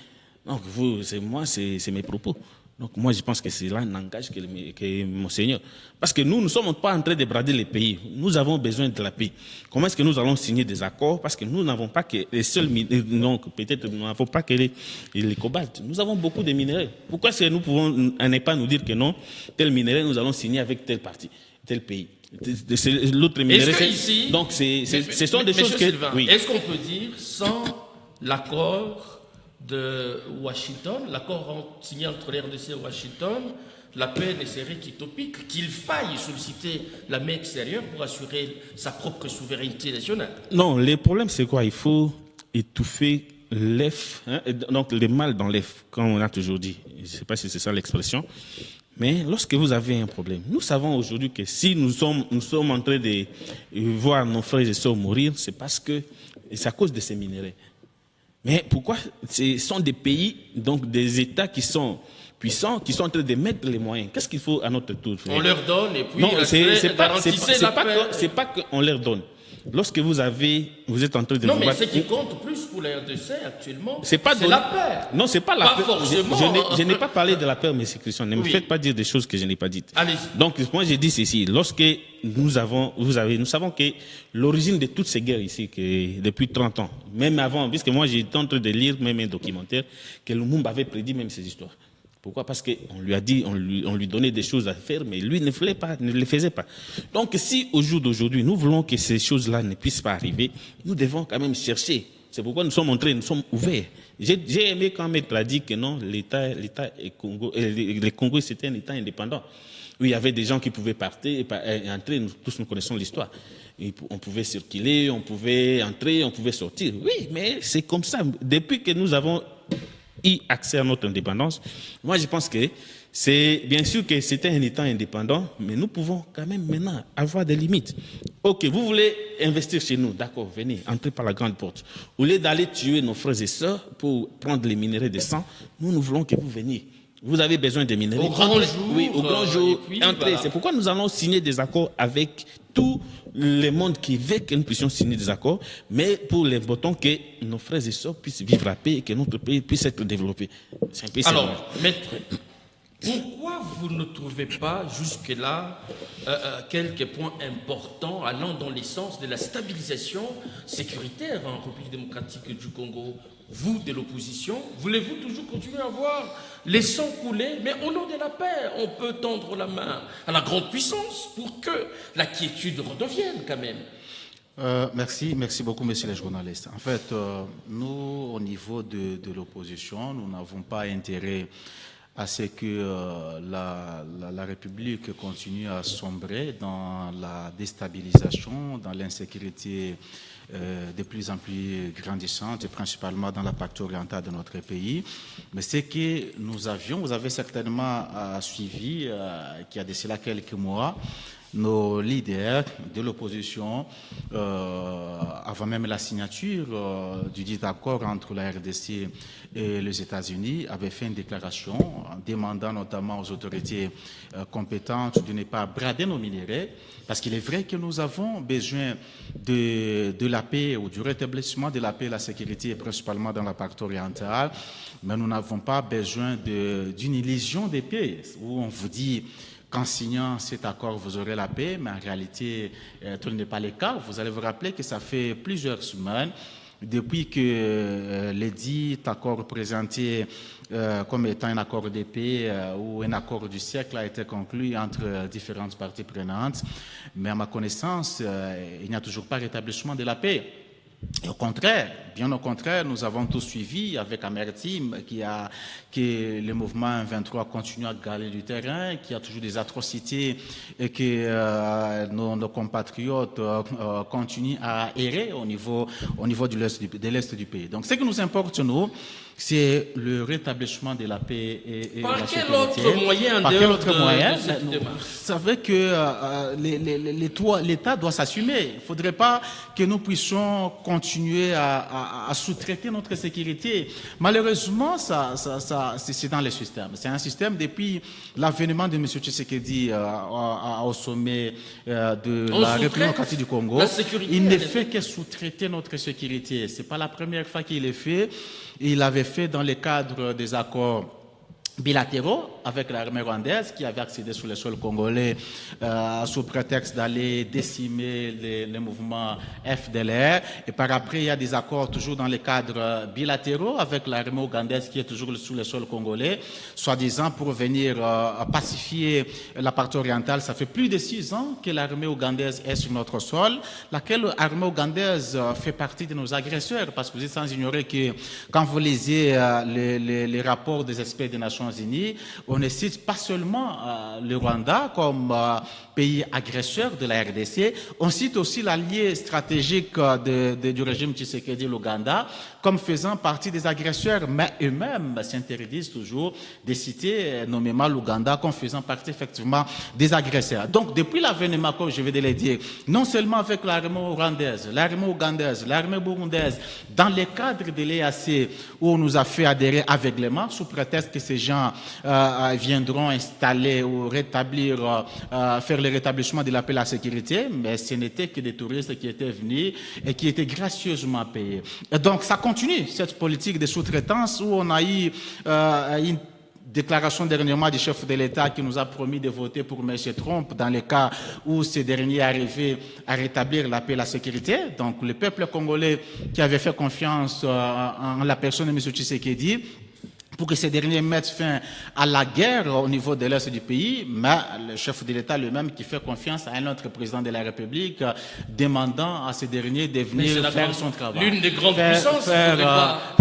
Donc, c'est mes propos. Donc, moi, je pense que c'est là un langage que Monseigneur. Parce que nous ne sommes pas en train de brader les pays. Nous avons besoin de la paix. Comment est-ce que nous allons signer des accords? Parce que nous n'avons pas que les seuls minéraux, donc peut-être nous n'avons pas que les cobaltes. Nous avons beaucoup de minéraux. Pourquoi est-ce que nous pouvons ne pas nous dire que non, tel minerai, nous allons signer avec tel parti, tel pays? L'autre minerai, donc ce sont des choses que... Sylvain, oui. Est-ce qu'on peut dire, sans l'accord de Washington, l'accord signé entre l'RDC et Washington, la paix ne serait qu'utopique, qu'il faille solliciter la main extérieure pour assurer sa propre souveraineté nationale? Non, le problème c'est quoi? Il faut étouffer l'œuf, donc le mal dans l'œuf, comme on a toujours dit. Je ne sais pas si c'est ça l'expression. Mais lorsque vous avez un problème, nous savons aujourd'hui que si nous sommes en train de voir nos frères et sœurs mourir, c'est parce que c'est à cause de ces minéraux. Mais pourquoi? Ce sont des pays, donc des États qui sont puissants, qui sont en train de mettre les moyens. Qu'est-ce qu'il faut à notre tour? On leur donne et puis non, c'est pas qu'on leur donne. Lorsque vous êtes en train de... Non, mais ce qui compte plus pour la RDC actuellement, c'est la paix. Non, c'est pas la paix. Forcément. Je n'ai pas parlé de la paix, M. Christian. Ne me faites pas dire des choses que je n'ai pas dites. Allez-y. Donc, moi, j'ai dit ceci. Lorsque nous savons que l'origine de toutes ces guerres ici, que depuis 30 ans, même avant, puisque moi, j'étais en train de lire même un documentaire, que Lumumba avait prédit même ces histoires. Pourquoi? Parce qu'on lui a dit, on lui donnait des choses à faire, mais lui ne les faisait pas. Donc, si au jour d'aujourd'hui, nous voulons que ces choses-là ne puissent pas arriver, nous devons quand même chercher C'est pourquoi nous sommes entrés, nous sommes ouverts. J'ai aimé quand Maître a dit que non, l'État est Congo, le Congo c'était un État indépendant, où il y avait des gens qui pouvaient partir et entrer. Nous, tous nous connaissons l'histoire. On pouvait circuler, on pouvait entrer, on pouvait sortir. Oui, mais c'est comme ça. Depuis que nous avons eu accès à notre indépendance, moi je pense que c'est bien sûr que c'était un État indépendant, mais nous pouvons quand même maintenant avoir des limites. Ok, vous voulez investir chez nous, d'accord, venez, entrez par la grande porte. Au lieu d'aller tuer nos frères et sœurs pour prendre les minerais de sang, nous voulons que vous veniez. Vous avez besoin de minerais. Au grand jour. Oui, au grand jour. Puis, entrez. voilà. C'est pourquoi nous allons signer des accords avec tout le monde qui veut que nous puissions signer des accords, mais pour l'important que nos frères et sœurs puissent vivre à paix et que notre pays puisse être développé. C'est un peu ça. Alors, maître, pourquoi vous ne trouvez pas jusque-là quelques points importants allant dans le sens de la stabilisation sécuritaire en République démocratique du Congo? Vous, de l'opposition, voulez-vous toujours continuer à voir les sangs couler? Mais au nom de la paix, on peut tendre la main à la grande puissance pour que la quiétude redevienne quand même. Merci beaucoup, messieurs les journalistes. En fait, nous, au niveau de l'opposition, nous n'avons pas intérêt à ce que la République continue à sombrer dans la déstabilisation, dans l'insécurité de plus en plus grandissante, et principalement dans la partie orientale de notre pays. Mais c'est que nous avions, vous avez certainement suivi, qu'il y a de cela quelques mois, nos leaders de l'opposition, avant même la signature du dit accord entre la RDC et les États-Unis, avaient fait une déclaration demandant notamment aux autorités compétentes de ne pas brader nos minéraux, parce qu'il est vrai que nous avons besoin de la paix ou du rétablissement de la paix et de la sécurité, principalement dans la partie orientale, mais nous n'avons pas besoin d'une illusion de paix, où on vous dit qu'en signant cet accord, vous aurez la paix, mais en réalité, tel n'est pas le cas. Vous allez vous rappeler que ça fait plusieurs semaines depuis que le dit accord présenté comme étant un accord de paix ou un accord du siècle a été conclu entre différentes parties prenantes. Mais à ma connaissance, il n'y a toujours pas rétablissement de la paix. Et au contraire, bien au contraire, nous avons tous suivi avec amertume que le mouvement 23 continue à gagner du terrain, qu'il y a toujours des atrocités et que nos compatriotes continuent à errer au niveau de l'Est du pays. Donc ce qui nous importe, nous, c'est le rétablissement de la paix et par la quel sécurité. Autre moyen Par quel autre moyen? de cette Vous démarche? savez que l'État doit s'assumer. Il ne faudrait pas que nous puissions continuer à sous-traiter notre sécurité. Malheureusement, c'est dans le système. C'est un système depuis l'avènement de M. Tshisekedi au sommet de la République démocratique du Congo. Il ne fait que sous-traiter notre sécurité. Ce n'est pas la première fois qu'il le fait. Il l'avait fait dans le cadre des accords bilatéraux avec l'armée rwandaise qui avait accédé sur le sol congolais sous prétexte d'aller décimer les mouvements FDLR. Et par après, il y a des accords toujours dans le cadre bilatéraux avec l'armée ougandaise qui est toujours sous le sol congolais, soi-disant pour venir pacifier la partie orientale. Ça fait plus de 6 ans que l'armée ougandaise est sur notre sol, laquelle armée ougandaise fait partie de nos agresseurs, parce que vous êtes sans ignorer que quand vous lisez les rapports des experts des Nations Unies, on ne cite pas seulement le Rwanda comme pays agresseur de la RDC, on cite aussi l'allié stratégique du régime Tshisekedi, l'Ouganda, comme faisant partie des agresseurs, mais eux-mêmes s'interdisent toujours de citer nommément l'Ouganda comme faisant partie effectivement des agresseurs. Donc depuis l'avènement, comme je vais de le dire, non seulement avec l'armée rwandaise, l'armée ougandaise, l'armée burundaise, dans le cadre de l'EAC où on nous a fait adhérer aveuglément sous prétexte que ces gens viendront installer ou rétablir, faire le rétablissement de la paix et la sécurité, mais ce n'était que des touristes qui étaient venus et qui étaient gracieusement payés. Et donc ça continue, cette politique de sous-traitance où on a eu une déclaration dernièrement du chef de l'État qui nous a promis de voter pour M. Trump dans le cas où ce dernier arrivait à rétablir la paix et la sécurité. Donc le peuple congolais qui avait fait confiance en la personne de M. Tshisekedi pour que ces derniers mettent fin à la guerre au niveau de l'Est du pays, mais le chef de l'État lui-même qui fait confiance à un autre président de la République, demandant à ces derniers de venir faire son travail. L'une des grandes puissances.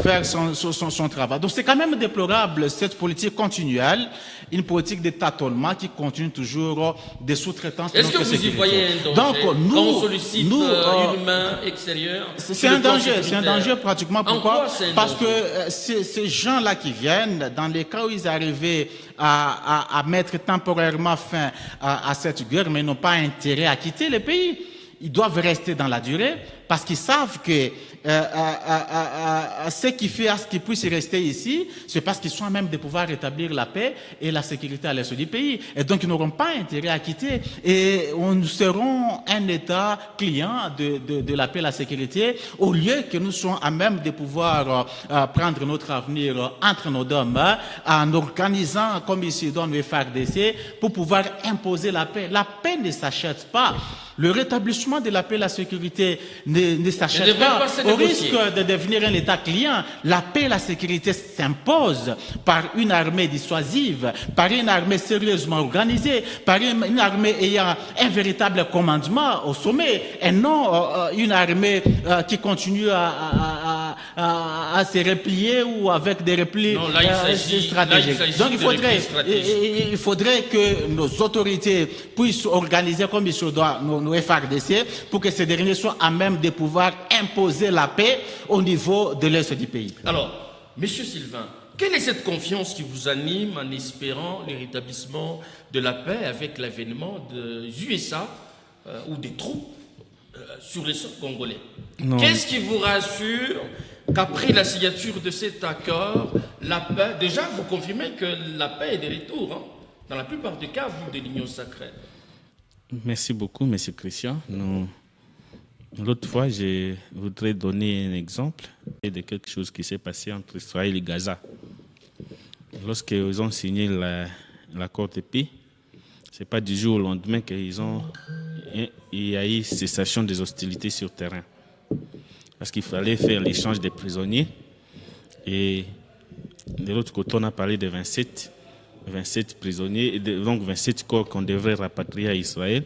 Faire son travail. Donc c'est quand même déplorable cette politique continuelle, une politique de tâtonnement qui continue toujours des sous-traitances. Est-ce que vous y voyez un danger? Donc quand on sollicite une main extérieure? C'est un danger pratiquement. Pourquoi? Parce que ces gens-là qui viennent, dans les cas où ils arrivaient à mettre temporairement fin à cette guerre, mais n'ont pas intérêt à quitter le pays. Ils doivent rester dans la durée parce qu'ils savent que ce qui fait à ce qu'ils puissent rester ici, c'est parce qu'ils sont à même de pouvoir rétablir la paix et la sécurité à l'est du pays. Et donc, ils n'auront pas intérêt à quitter. Et nous serons un État client de la paix et la sécurité, au lieu que nous soyons à même de pouvoir prendre notre avenir entre nos deux mains, en organisant, comme ici dans le FARDC, pour pouvoir imposer la paix. La paix ne s'achète pas. Le rétablissement de la paix et la sécurité ne s'achète pas. Au risque de devenir un État client, la paix et la sécurité s'imposent par une armée dissuasive, par une armée sérieusement organisée, par une armée ayant un véritable commandement au sommet, et non une armée qui continue à se replier ou avec des replis stratégiques. Donc il faudrait que nos autorités puissent organiser comme il se doit nos FARDC pour que ces derniers soient à même de pouvoir imposer la paix au niveau de l'Est du pays. Alors, Monsieur Sylvain, quelle est cette confiance qui vous anime en espérant le rétablissement de la paix avec l'avènement des USA ou des troupes sur le sol congolais? Qu'est-ce qui vous rassure qu'après la signature de cet accord, la paix, déjà vous confirmez que la paix est de retour, hein, dans la plupart des cas, vous, de l'Union sacrée? Merci beaucoup, M. Christian. L'autre fois, je voudrais donner un exemple de quelque chose qui s'est passé entre Israël et Gaza. Lorsqu'ils ont signé l'accord de paix, ce n'est pas du jour au lendemain qu'il y a eu cessation des hostilités sur terrain. Parce qu'il fallait faire l'échange des prisonniers. Et de l'autre côté, on a parlé de 27 prisonniers, donc 27 corps qu'on devrait rapatrier à Israël.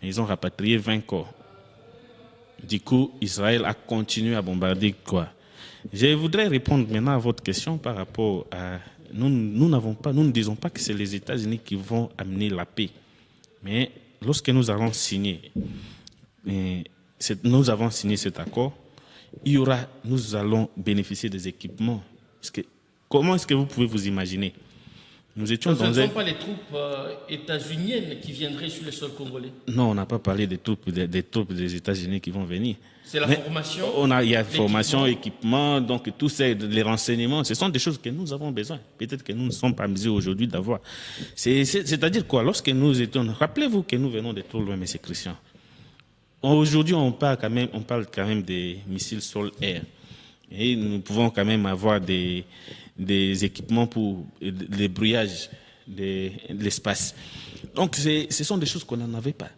Et ils ont rapatrié 20 corps. Du coup, Israël a continué à bombarder quoi? Je voudrais répondre maintenant à votre question par rapport à... Nous ne disons pas que c'est les États-Unis qui vont amener la paix. Mais lorsque nous avons signé cet accord, nous allons bénéficier des équipements. Comment est-ce que vous pouvez vous imaginer? Nous étions Ce ne sont pas les troupes états-uniennes qui viendraient sur le sol congolais? Non, on n'a pas parlé des troupes des États-Unis qui vont venir. C'est la formation? Il y a formation, équipement, donc tous les renseignements, ce sont des choses que nous avons besoin. Peut-être que nous ne sommes pas en mesure aujourd'hui d'avoir. C'est-à-dire quoi? Lorsque nous étions... Rappelez-vous que nous venons de trop loin, M. Christian. Aujourd'hui, on parle quand même des missiles sol-air. Et nous pouvons quand même avoir des équipements pour le brouillage de l'espace. Donc, ce sont des choses qu'on n'en avait pas.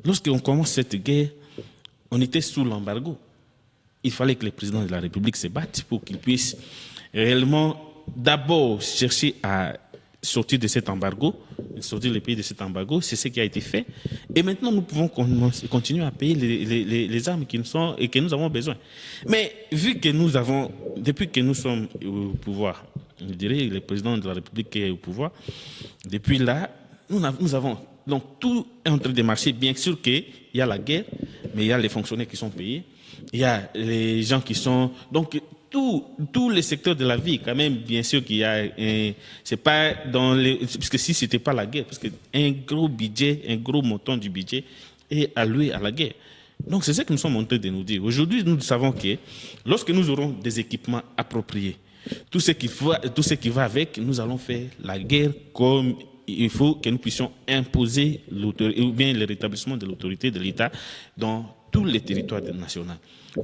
Lorsqu'on commence cette guerre, on était sous l'embargo. Il fallait que le président de la République se batte pour qu'il puisse réellement d'abord chercher à sortir de cet embargo, sortir le pays de cet embargo. C'est ce qui a été fait. Et maintenant, nous pouvons continuer à payer les armes que nous avons besoin. Mais vu que depuis que nous sommes au pouvoir, je dirais le président de la République qui est au pouvoir, depuis là, nous avons... Donc tout est en train de marcher. Bien sûr qu'il y a la guerre, mais il y a les fonctionnaires qui sont payés, il y a les gens qui sont... Donc tous les secteurs de la vie, quand même, bien sûr qu'il y a... c'est pas dans les... Parce que si ce n'était pas la guerre, parce qu'un gros budget, un gros montant du budget est alloué à la guerre. Donc c'est ce que nous sommes en train de nous dire. Aujourd'hui, nous savons que lorsque nous aurons des équipements appropriés, tout ce qui va avec, nous allons faire la guerre comme il faut que nous puissions imposer ou bien le rétablissement de l'autorité de l'État dans tous les territoires nationaux.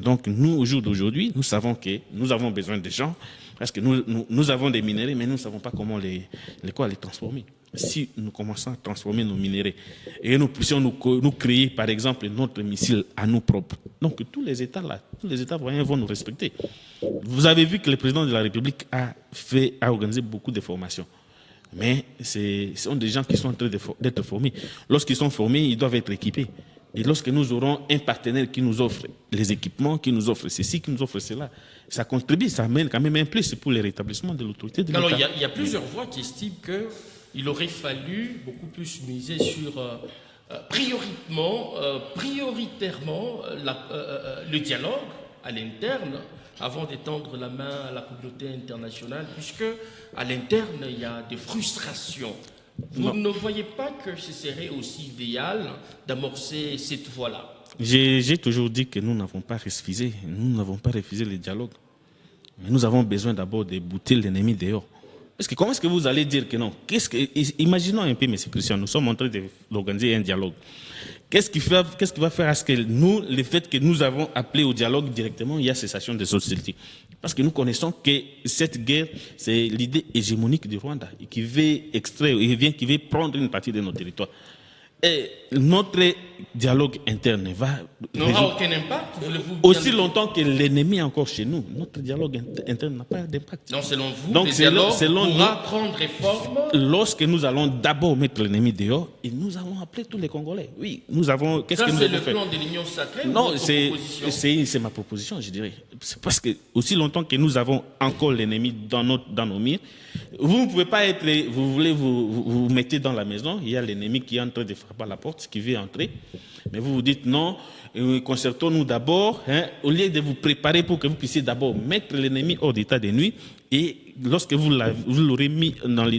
Donc nous, au jour d'aujourd'hui, nous savons que nous avons besoin de gens parce que nous avons des minéraux, mais nous ne savons pas comment les transformer. si nous commençons à transformer nos minéraux et nous puissions nous créer, par exemple, notre missile à nous propres, donc tous les États voyants vont nous respecter. Vous avez vu que le président de la République a organisé beaucoup de formations. Mais ce sont des gens qui sont en train d'être formés. Lorsqu'ils sont formés, ils doivent être équipés. Et lorsque nous aurons un partenaire qui nous offre les équipements, qui nous offre ceci, qui nous offre cela, ça contribue, ça amène quand même un plus pour le rétablissement de l'autorité de l'État. Alors, il y a plusieurs voix qui estiment qu'il aurait fallu beaucoup plus miser sur prioritairement le dialogue à l'interne avant d'étendre la main à la communauté internationale, puisque à l'interne, il y a des frustrations. Vous ne voyez pas que ce serait aussi idéal d'amorcer cette voie-là? J'ai toujours dit que nous n'avons pas refusé le dialogue. Mais nous avons besoin d'abord de bouter l'ennemi dehors. Parce que comment est-ce que vous allez dire que non? Imaginons un peu, M. Christian, nous sommes en train d'organiser un dialogue. Qu'est-ce qui va faire à ce que nous, le fait que nous avons appelé au dialogue directement, il y a cessation des hostilités? Parce que nous connaissons que cette guerre, c'est l'idée hégémonique du Rwanda qui veut extraire, qui veut prendre une partie de nos territoires. Et notre dialogue interne n'aura aucun impact. Aussi longtemps que l'ennemi est encore chez nous, notre dialogue interne n'a pas d'impact. Donc selon vous, le dialogue pourra prendre forme lorsque nous allons d'abord mettre l'ennemi dehors et nous allons appeler tous les Congolais. Oui, nous avons. Qu'est-ce que nous avons fait? C'est le plan de l'Union sacrée? Non, c'est ma proposition, je dirais. C'est parce que aussi longtemps que nous avons encore l'ennemi dans nos murs, vous ne pouvez pas être. Vous voulez vous mettez dans la maison, il y a l'ennemi qui est en train de frapper à la porte, qui veut entrer. Mais vous vous dites non, concertons-nous d'abord, au lieu de vous préparer pour que vous puissiez d'abord mettre l'ennemi hors d'état de nuit, et lorsque vous l'aurez mis en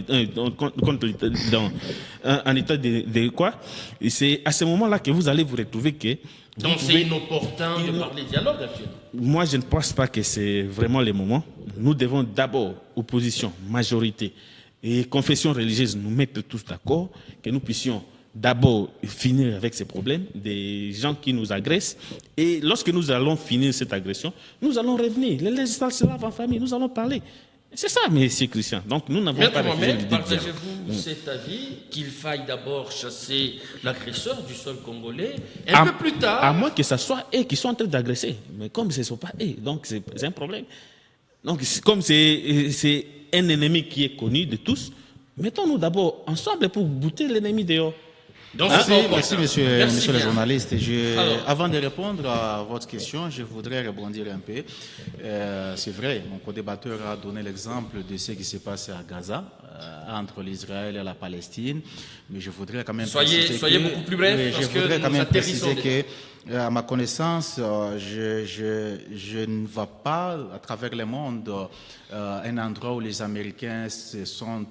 état de quoi, c'est à ce moment-là que vous allez vous retrouver que... Donc c'est inopportun de parler dialogue actuellement? Moi, je ne pense pas que c'est vraiment le moment. Nous devons d'abord, opposition, majorité et confession religieuse, nous mettre tous d'accord, que nous puissions d'abord finir avec ces problèmes, des gens qui nous agressent. Et lorsque nous allons finir cette agression, nous allons revenir. Les législations se lavent en famille, nous allons parler. C'est ça, M. Christian. Donc nous n'avons pas refusé l'idée. Partagez-vous cet avis qu'il faille d'abord chasser l'agresseur du sol congolais un peu plus tard? À moins que ce soit eux qui sont en train d'agresser. Mais comme ce ne sont pas eux, donc c'est un problème. Donc comme c'est un ennemi qui est connu de tous, mettons-nous d'abord ensemble pour bouter l'ennemi dehors. Donc, merci, monsieur le journaliste. Avant de répondre à votre question, je voudrais rebondir un peu. C'est vrai, mon co-débatteur a donné l'exemple de ce qui s'est passé à Gaza, entre l'Israël et la Palestine. Mais je voudrais quand même soyez beaucoup plus bref, je voudrais quand même préciser que, à ma connaissance, je ne vois pas à travers le monde un endroit où les Américains se sont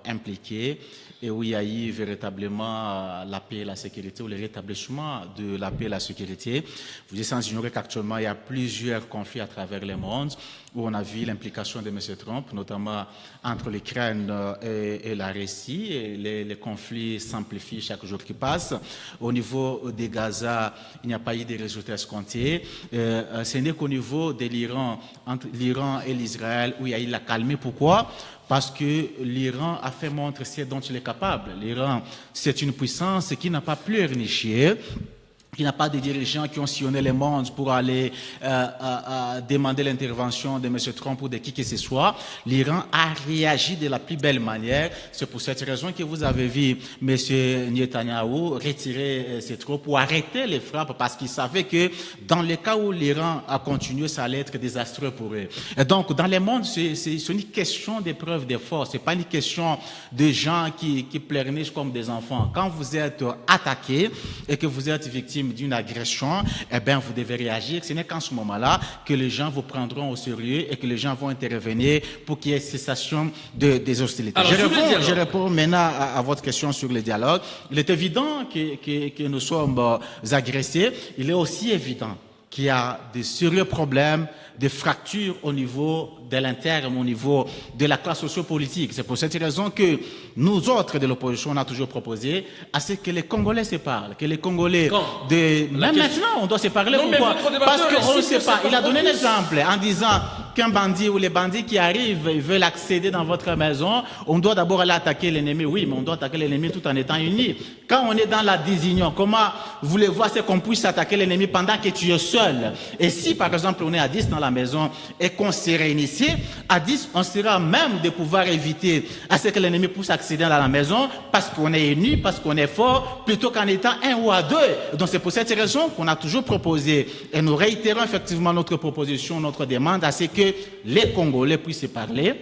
impliqués et où il y a eu véritablement la paix et la sécurité, ou le rétablissement de la paix et la sécurité. Vous êtes sans ignorer qu'actuellement, il y a plusieurs conflits à travers le monde, où on a vu l'implication de M. Trump, notamment entre l'Ukraine et la Russie, et les conflits s'amplifient chaque jour qui passe. Au niveau de Gaza, il n'y a pas eu de résultats escomptés. Ce n'est qu'au niveau de l'Iran, entre l'Iran et l'Israël, où il y a eu la calmie. Pourquoi? Parce que l'Iran a fait montrer ce dont il est capable. L'Iran, c'est une puissance qui n'a pas pleurniché, qui n'a pas de dirigeants qui ont sillonné le monde pour aller demander l'intervention de M. Trump ou de qui que ce soit. L'Iran a réagi de la plus belle manière. C'est pour cette raison que vous avez vu M. Netanyahou retirer ses troupes ou arrêter les frappes, parce qu'il savait que dans le cas où l'Iran a continué, ça allait être désastreux pour eux. Et donc, dans le monde, c'est une question d'épreuve de force. C'est pas une question de gens qui pleurnichent comme des enfants. Quand vous êtes attaqué et que vous êtes victime d'une agression, eh bien, vous devez réagir. Ce n'est qu'en ce moment-là que les gens vous prendront au sérieux et que les gens vont intervenir pour qu'il y ait cessation des hostilités. Alors, je réponds maintenant à votre question sur le dialogue. Il est évident que nous sommes agressés. Il est aussi évident qu'il y a de sérieux problèmes de fractures au niveau de l'interne, au niveau de la classe sociopolitique. C'est pour cette raison que nous autres de l'opposition, on a toujours proposé à ce que les Congolais se parlent, que les Congolais... Même maintenant, on doit se parler. Pourquoi? Parce qu'on ne sait pas. Il a donné l'exemple en disant... qu'un bandit ou les bandits qui arrivent et veulent accéder dans votre maison, on doit d'abord aller attaquer l'ennemi. Oui, mais on doit attaquer l'ennemi tout en étant unis. Quand on est dans la désunion, comment voulez-vous qu'on puisse attaquer l'ennemi pendant que tu es seul? Et si, par exemple, on est à 10 dans la maison et qu'on s'est réinitié, à 10, on sera même de pouvoir éviter à ce que l'ennemi puisse accéder dans la maison parce qu'on est unis, parce qu'on est fort, plutôt qu'en étant un ou à deux. Donc c'est pour cette raison qu'on a toujours proposé, et nous réitérons effectivement notre proposition, notre demande, à ce que les Congolais puissent parler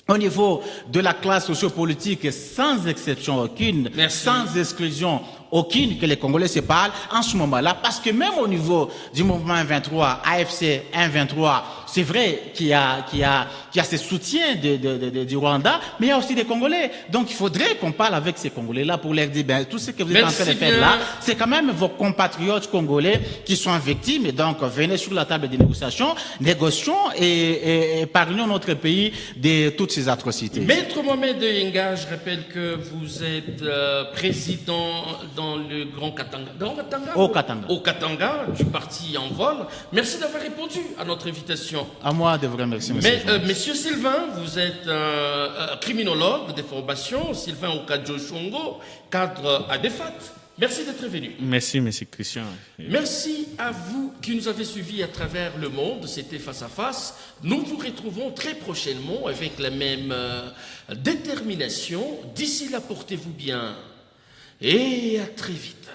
au niveau de la classe sociopolitique, sans exception aucune, sans exclusion aucune, que les Congolais se parlent en ce moment-là, parce que même au niveau du mouvement 1-23, AFC 1-23, c'est vrai qu'il y a ce soutien du Rwanda, mais il y a aussi des Congolais. Donc il faudrait qu'on parle avec ces Congolais-là pour leur dire, ben, tout ce que vous êtes en train de faire là, c'est quand même vos compatriotes congolais qui sont victimes, et donc venez sur la table de négociation, négocions et parlons notre pays de toutes ces atrocités. Maître Mohamed Yenga, je rappelle que vous êtes président dans le Grand Katanga. Au Katanga, du parti En Vol. Merci d'avoir répondu à notre invitation. À moi de vous remercier, monsieur. Monsieur Sylvain, vous êtes criminologue de formation, Sylvain Okadjo-Chongo, cadre à DEFAT. Merci d'être venu. Merci, monsieur Christian. Merci à vous qui nous avez suivis à travers le monde. C'était Face à Face. Nous vous retrouvons très prochainement avec la même détermination. D'ici là, portez-vous bien et à très vite.